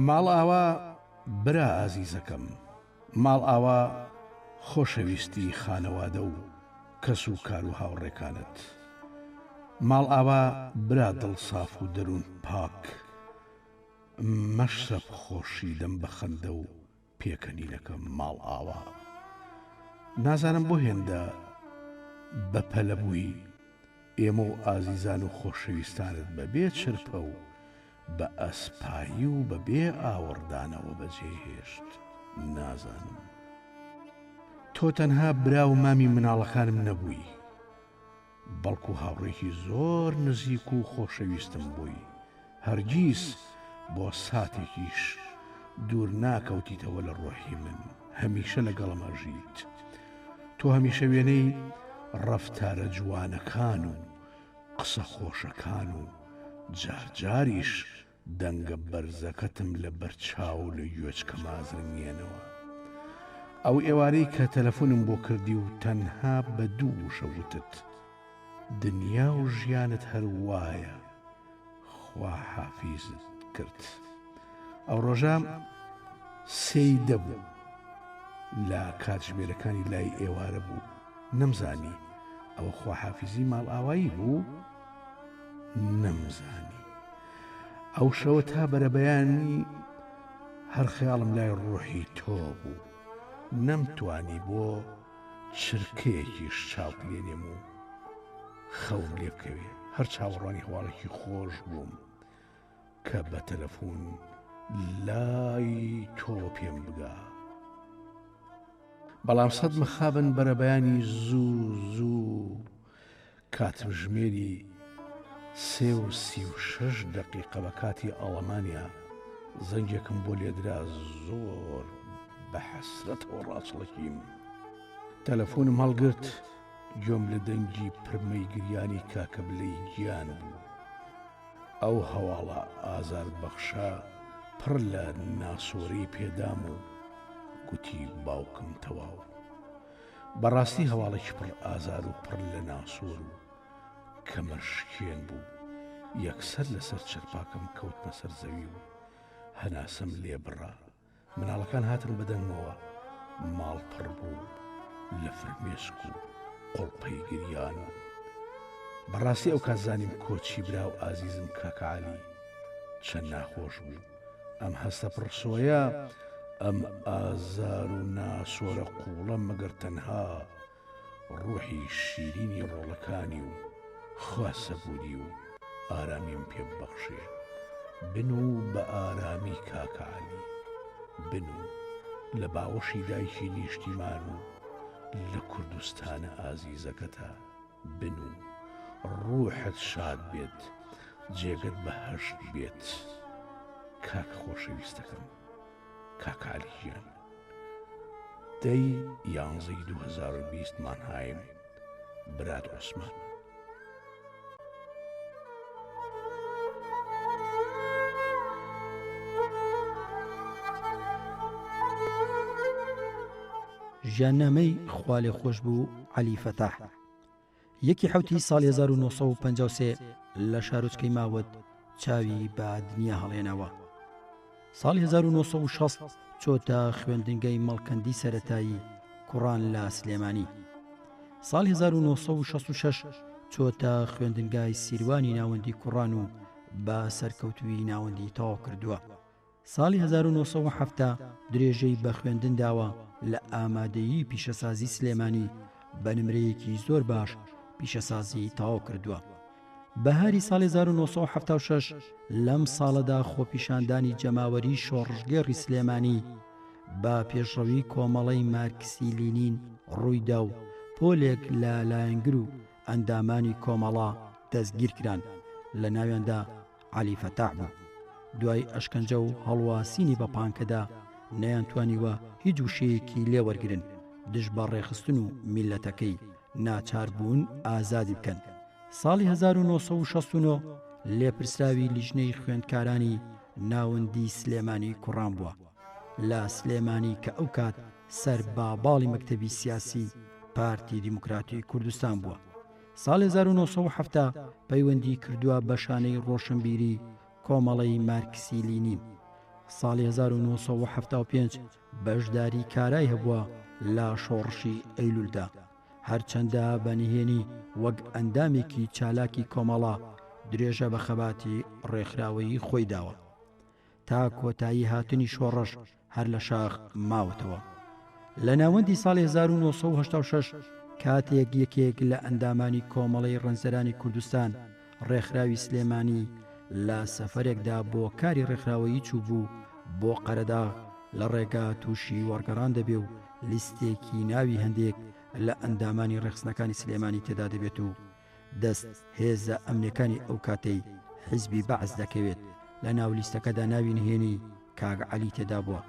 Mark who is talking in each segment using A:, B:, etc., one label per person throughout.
A: ماڵ ئاوا برا ئازیزەکەم، ماڵ ئاوا خۆشەویستی خانەوادە و کەس و کار و هاوڕێکانت، ماڵ ئاوا برا دڵ صاف و دەروون پاک، مەشرب خۆشی دەم بە خەندە و پێکەنینەکەم ماڵ ئاوا. نازانم بۆ هێندە بەپەلە بووی ئێمە و ئازیزان و خۆشەویستانت بەبێ چرپە و بە ئەسپایی و بەبێ ئاوەڕدانەوە بەجێهێشت. نازانم تۆ تەنها برا و مامی مناڵەکانم نەبووی، بەڵکو هاوڕێکی زۆر نزیک و خۆشەویستم بووی. هەرگیز بۆ ساتێکیش دوور ناکەوتیتەوە لە ڕۆحی من، هەمیشە لەگەڵم ئەژیت. تۆ هەمیشە وێنەی ڕەفتارە جوانەکان و قسە خۆشەکان و جارجاریش دەنگە بەرزەکەتم لە بەرچاو و لە گوێچکە مازرنگێنەوە. ئەو ئێوارەی کە تەلەفۆنم بۆ کردی و تەنها بە دوو شەوتت دنیا و ژیانت هەر وایە خوا حافیزت کرد. ئەو ڕۆژە سێی دەبوو لە کاتژمێرەکانی لای ئێوارە بوو. نەمزانی ئەوە خوا حافیزی ماڵ ئاوایی بوو، نەمزانی. ئەو شەوە تا بەرەبەیانی هەر خەیاڵم لای ڕۆحی تۆ بوو. نەمتوانی بۆ چرکەیەکیش چاوت لێنێم و خەوم لێ بکەوێ. هەر چاوەڕوانی هەواڵێکی خۆش بووم کە بە تەلەفۆن لای تۆ پێم بگا. بەڵام سەد مخابن بەرەبەیانی زوو کاتم ژمێری 3:36 بە کاتی ئەڵەمانیا زەنگێکم بۆ لێدرا. زۆر بە حەسرەتەوە ڕاچڵەکیم. تەلەفۆنم هەڵگرت، گوێم لە دەنگی پرمەی گریانی کاکە بلەی گیان بوو. ئەو هەواڵە ئازار بەخشا پڕ لە ناسۆرەی پێدام و گوتی باوکم تەواو. بەڕاستی هەواڵێکی پڕ ئازار و پڕ لە ناسۆر و کەمەشکێن بوو. یەکسەر لەسەر چەرپاکەم کەوتمە سەر زەوی و هەناسەم لێ بڕا. مناڵەکان هاتن بەدەنگەوە، ماڵ پڕ بوو لە فرمێسک و قوڵپەی گریان و بەڕاستی ئەو کاتزانیم کۆچی برا و ئازیزم کاکە عەلی چەند ناخۆش بوو. ئەم هەستە پڕسۆیە، ئەم ئازار و ناسۆرە قوڵە مەگەر تەنها ڕوحی شیرینی ڕۆڵەکانی و خواسە بوودی و ئارامیم پێ ببەخشێ. بن و بە ئارامی کاکە عەلی، بن و لە باوەشی دایکی نیشتیمان و لە کوردستانە ئازیزەکەتە. بن و ڕوحت شاد بێت، جێگەت بەهەشت بێت. کاکە خۆشەویستەکەم، کاکە عەلی گیان. دەی 11/2020 مانهایم، برات عوسمان.
B: ژیاننامەی خوا لێ خۆش بوو عەلی فەتاح. 1 ساڵی 1953 لە شارۆچکەی ماوەت چاوی بە دنیا هەڵێنەوە. ساڵی 1960 چۆتە خوێندنگەی مەڵکەندی سەرەتایی کوڕان لە سلێمانی. ساڵی 1966 چۆتە خوێندنگای سیروانی ناوەندی کوڕان و بە سەرکەوتوی ناوەندی تەواو کردووە. ساڵی 1970 درێژەی بە خوێندن داوە لە ئامادەیی پیشەسازی سلێمانی بە نمرەیەکی زۆر باش پیشەسازی تەواو کردووە. بەهاری ساڵی 1976 لەم ساڵەدا خۆپیشاندانی جەماوەری شۆڕژگێڕی سلێمانی بە پێشڕەوی کۆمەڵەی مارکسی لینین ڕوویدا و پۆلێک لە لایەنگر و ئەندامانی کۆمەڵا دەستگیر کران، لە ناویاندا عەلی فەتاح بوو. دوای ئەشکەنجە و هەڵواسینی بە پانکەدا نەیانتوانیوە هیچ وشەیەکی لێوەرگرن، دژ بە ڕێخستن و میلەتەکەی ناچار بوون ئازادی بکەن. ساڵی 1969 لێپرسراوی لیژنەی خوێندکارانی ناوەندی سلێمانی کوڕان بووە. لە سلێمانی کە ئەو کات سەر باڵی مەکتەبی سیاسی پارتی دیموکراتی کوردستان بووە. ساڵی 1970 پەیوەندی کردووە بە شانەی ڕۆشنبیری کۆمەڵەی مارکسی لینین. ساڵی 1975 بەشداری کارای هەبووە لە شۆڕشی ئەیلولدا، هەرچەندە بەنهێنی وەک ئەندامێکی چالاکی کۆمەڵە درێژە بە خەباتی ڕێکخراوەیی خۆی داوە تا کۆتایی هاتنی شۆڕش هەر لە شاخ ماوەتەوە. لە ناوەندی ساڵی 1986 کاتێک یەکێک لە ئەندامانی کۆمەڵەی ڕەنزەرانی کوردستان ڕێکخراوی سلێمانی لە سەفەرێکدا بۆ کاری ڕێکخراوەیی چوو بوو بۆ قەرەدا لە ڕێگا تووشی وەرگەڕان دەبێ و لیستێکی ناوی هەندێک لە ئەندامانی ڕێخستنەکانی سلێمانی تێدا دەبێت و دەست هێزە ئەمنیەکانی ئەو کاتەی حیزبی بەعز دەکەوێت لە ناو لیستەکەدا ناوی نهێنی کاگ عەلی تێدا بووە.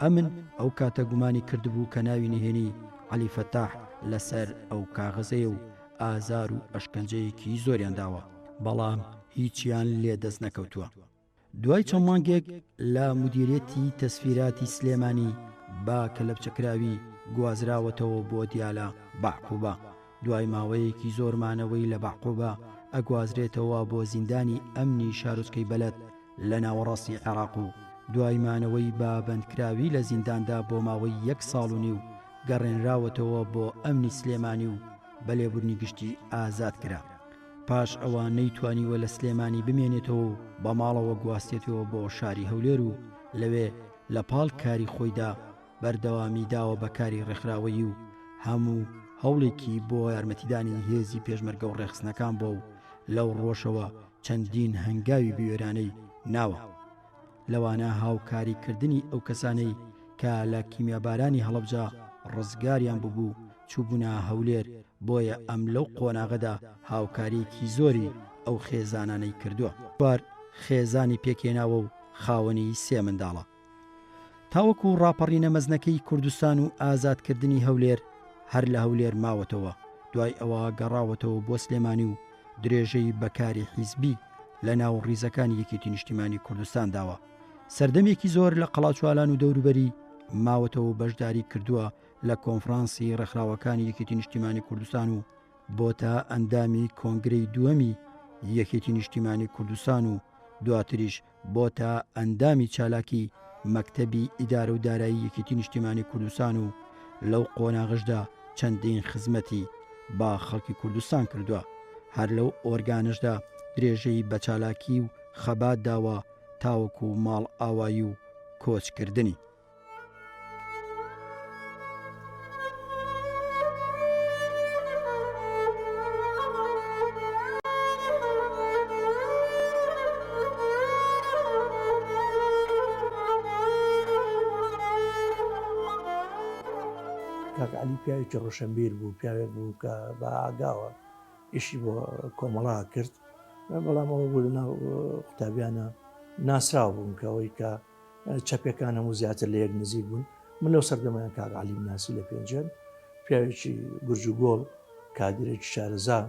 B: ئەمن ئەو کاتە گومانی کردبوو کە ناوی نهێنی عەلی فەتاح لەسەر ئەو کاغەزەیە و ئازار و ئەشکەنجەیەکی زۆریان داوە، بەڵام هیچیان لێ دەست نەکەوتووە. دوای چەند مانگێک لە مدیرێتی تەسفیراتی سلێمانی با کە لە بچەکراوی گوازراوەتەوە بۆ دیالە بەعقوبە. دوای ماوەیەکی زۆرمانەوەی لە بەعقوبە ئەگوازرێتەوە بۆ زیندانی ئەمنی شارۆچکەی بەلەد لە ناوەڕاستی عێراق و دوای مانەوەی با بەندکراوی لە زینداندا بۆ ماوەی 1 ساڵ و نیو گەڕێنراوەتەوە بۆ ئەمنی سلێمانی و بە لێبوورنی گشتی ئازاد کرا. پاش ئەوان نەیتوانیوە لە سلێمانی بمێنێتەوە و بە ماڵەوە گواستێتەوە بۆ شاری هەولێر و لەوێ لە پاڵ کاری خۆیدا بەردەوامی داوە بە کاری ڕێکخراوەیی و هەموو هەوڵێکی بۆ یارمەتیدانی هێزی پێشمەرگە و ڕێخستنەکان بۆ و لەو ڕۆژەوە چەندین هەنگاوی بوێرانەی ناوە. لەوانە هاوکاریکردنی ئەو کەسانەی کە لە کیمیابارانی هەڵەبجا ڕزگاریان ببوو چوبوونە هەولێر بۆیە ئەم لەو قۆناغەدا هاوکاریکی زۆری ئەو خێزانانەی کردووە. بار خێزانی پێکێناوە و خاوەنی 3 منداڵە. تاوەکو ڕاپەڕینە مەزنەکەی کوردستان و ئازادکردنی هەولێر هەر لە هەولێر ماوەتەوە. دوای ئەوە گەڕاوەتەوە بۆ سلێمانی و درێژەی بەکاری حیزبی لە ناو ڕیزەکانی یەکێتی نیشتیمانی کوردستان داوە. سەردەمێکی زۆر لە قەڵاچوالان و دەوروبەری ماوەتەوە بەشداری کردووە لە کۆنفرانسی ڕێکخراوەکانی یەکێتی نیشتیمانی کوردستان و بۆ تا ئەندامی کۆنگرەی دووەمی یەکێتی نیشتیمانی کوردستان و دواتریش بۆ تا ئەندامی چالاکی مەکتەبی ئیدارە و دارایی یەکێتی نیشتیمانی کوردستان و لەو قۆناغشدا چەندین خزمەتی با خەڵکی کوردستان کردووە. هەر لەو ئۆرگانشدا درێژەی بە چالاکی و خەبات داوە تاوەکو ماڵ ئاوایی و کۆچکردنی.
C: کاک عەلی پیاوێکی ڕۆشنبیر بوو، پیاوێک بوو کە بە ئاگاوە ئیشی بۆ کۆمەڵا کرد، بەڵام ئەوە بوو لە ناو قوتابیانە ناسراو بوون کە ئەوەی کە چەپەکان هەموو زیاتر لە یەک نزیک بوون. من لەو سەردەمایان کاک عەلی ناسی لە پێنجێن، پیاوێکی گورج و گۆڵ، کادرێکی شارەزا،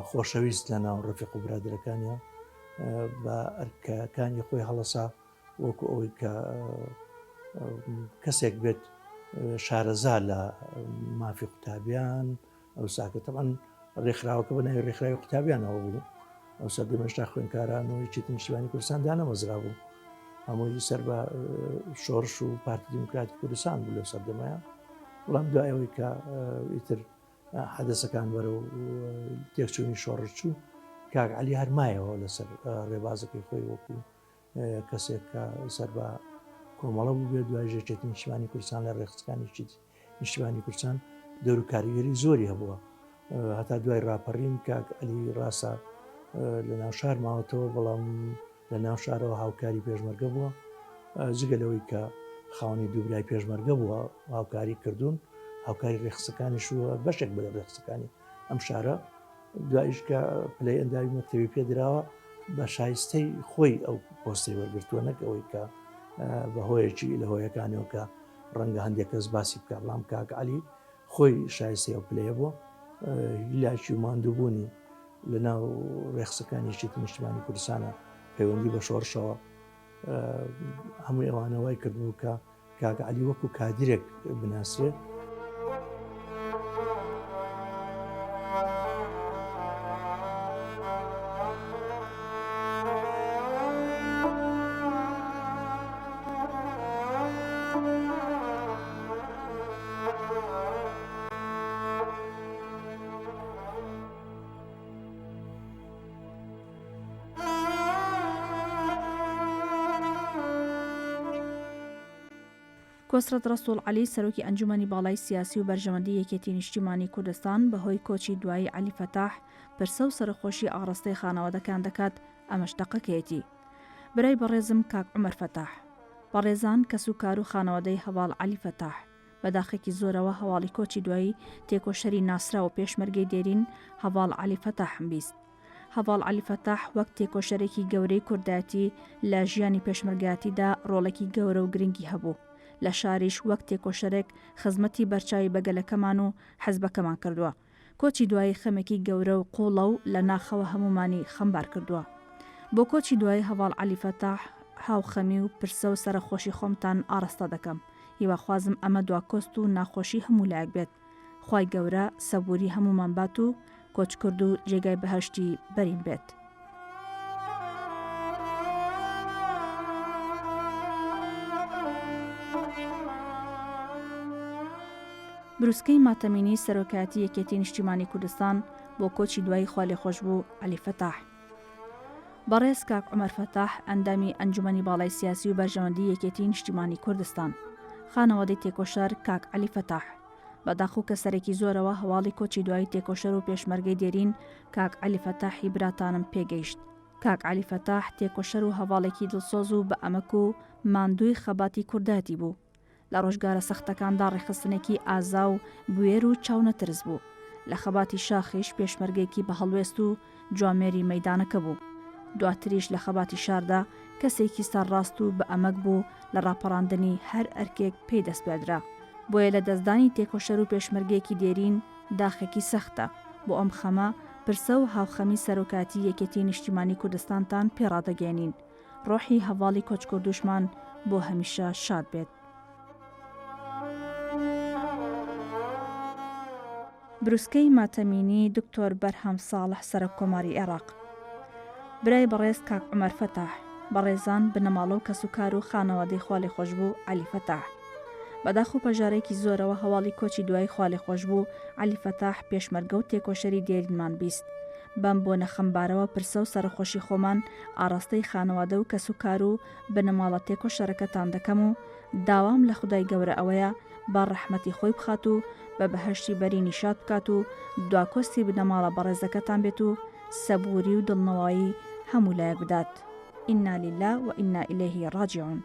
C: خۆشەویست لە ناو ڕەفیق و برادرەکانیان، بە ئەرکەکانی خۆی هەڵەسا وەکو ئەوەی کە کەسێک بێت شارەزا لە مافی قوتابیان. ئەو ساکە تەمان ڕێکخراوەکە بە ناوی ڕێکخراوی قوتابیانەوە بوو. ئەو سەردەمەشتا خوێندکاران و یەکێتی نیشتیمانی کوردستان دانەمەزرا بوو، هەمووی سەر بە شۆڕش و پارتی دیموکراتی کوردستان بوو لەو سەردەمایە. بەڵام دوایەوەی کە ئیتر حەدەسەکان بەرە و تێکچوونی شۆڕش چوو، کاک عەلی هەرمایەوە لەسەر ڕێبازەکەی خۆی وەکو کەسێک کە سەر بە کۆمەڵە بوو بێت. دوای یەکێتی نیشتیمانی کوردستان لە ڕێخستەکانی نیشتیمانی کوردستان دەور و کاریگەری زۆری هەبووە، هەتا دوای ڕاپەڕین کاک عەلی ڕاستە لە ناو شار ماوەتەوە، بەڵام لە ناو شارەوە هاوکاری پێشمەرگە بووە، جگە لەوەی کە خاوەنی دووبرای پێشمەرگە بووە هاوکاری کردوون، هاوکاری ڕێخستەکانیش وە بەشێک بە لە ڕێخستەکانی ئەم شارە. دوایش کە پلەی ئەنداوی مەکتەبی پێدراوە بە شایستەی خۆی ئەو پۆستی وەرگرتووە، نەک ئەوەی کە بەهۆیەکی لە هۆیەکانەوە کە ڕەنگە هەندێک کەس باسی بکە. بەڵام کاک عەلی خۆی شایستی ئەو پلەیە بووە، هیلاکی و ماندووبوونی لە ناو ڕێخستەکانی یەکێتی نیشتیمانی کوردستانە پەیوەندی بە شۆڕشەوە، هەمووی ئەوانە وای کردبوو کە کاک عەلی وەکو کادرێک بناسرێ.
D: کۆسرەت ڕەسوڵ عەلی سەرۆکی ئەنجومەنی باڵای سیاسی و بەرژەوەندی یەکێتی نیشتیمانی کوردستان بەهۆی کۆچی دوایی عەلی فەتاح پرسە و سەرخۆشی ئاڕاستەی خانەوادەکان دەکات ئەمەش دەقەکەیەتی. برای بەڕێزم کاک عومەر فەتاح، بەڕێزان کەس و کار و خانەوادەی هەواڵ عەلی فەتاح، بەداخێکی زۆرەوە هەواڵی کۆچی دوایی تێکۆشەری ناسرا و پێشمەرگەی دێرین هەواڵ عەلی فەتاحم بیست. هەواڵ عەلی فەتاح وەک تێکۆشەرێکی گەورەی کوردایەتی لە ژیانی پێشمەرگایەتیدا ڕۆڵێکی گەورە و گرنگی هەبوو. لە شاریش وەک تێکۆشەرێک خزمەتی بەرچاوی بەگەلەکەمان و حەزبەکەمان کردووە. کۆچی دوایی خەمێکی گەورە و قوڵە و لە ناخەوە هەمومانی خەمبار کردووە. بۆ کۆچی دوایی هەواڵ عەلی فەتاح هاوخەمی و پرسە و سەرخۆشی خۆمتان ئاڕاستە دەکەم. هیواخوازم ئەمە دواکۆست و ناخۆشی هەموو لایەک بێت. خوای گەورە سەبووری هەمومان بات و کۆچ کرد و جێگای بەهەشتی بەرین بێت. بروسکەی ماتەمینی سەرۆکایەتی یەکێتی نیشتیمانی کوردستان بۆ کۆچی دوایی خوا لێخۆش بوو عەلی فەتاح. بەڕێز کاک عومەر فەتاح ئەندامی ئەنجومەنی باڵای سیاسی و بەرژەوەندی یەکێتی نیشتیمانی کوردستان، خانەوادەی تێکۆشەر کاک عەلی فەتاح، بەداخ و کەسەرێکی زۆرەوە هەواڵی کۆچی دوایی تێکۆشەر و پێشمەرگەی دێرین کاک عەلی فەتاحی براتانم پێگەیشت. کاک عەلی فەتاح تێکۆشەر و هەواڵێکی دڵسۆز و بە ئەمەک و ماندووی خەباتی کورداتی بوو. لە ڕۆژگارە سەختەکاندا ڕێخستنێکی ئازا و بوێر و چاو نەترس بوو. لە خەباتی شاخیش پێشمەرگێکی بە هەڵوێست و جوامێری مەیدانەکە بوو. دواتریش لە خەباتی شاردا کەسێکی سەرڕاست و بە ئەمەک بوو لە ڕاپەڕاندنی هەر ئەرکێک پێی دەست پێدرا. بۆیە لە دەستدانی تێکۆشەر و پێشمەرگێکی دێرین داخێکی سەختە. بۆ ئەم خەمە پرسە و هاوخەمی سەرۆکاتی یەکێتی نیشتیمانی کوردستانتان پێڕادەگەێنین. ڕۆحی هەواڵی کۆچکردوشمان بۆ هەمیشە شاد بێت. بروسکەی ماتەمینی دکتۆر بەرهەم ساڵح سەرۆک کۆماری عێراق. برای بەڕێز کاک عومەر فەتاح، بەڕێزان بنەماڵە و کەسوکار و خانەوادەی خوا لێخۆش بوو عەلی فەتاح. بەداخ و پەژارێکی زۆرەوە هەواڵی کۆچی دوای خوا لێخۆش بوو عەلی فەتاح پێشمەرگە و تێکۆشەری دێرینمان بیست. بەم بۆ نەخەمبارەوە پرسە و سەرخۆشی خۆمان ئاڕاستەی خانەوادە و کەسوکار و بنەماڵە تێکۆشەرەکەتان دەکەم و داوام لە خودای گەورە ئەوەیە با ڕەحمەتی خۆی بخات و بە بەهەشتی بەرینی شاد بکات و دواکۆستی بنەماڵە بەڕێزەکەتان بێت و سەبووری و دڵنەوایی هەموو لایەک بدات. ئینا لیلا و ئینا ئیلەیهی ڕاجعون.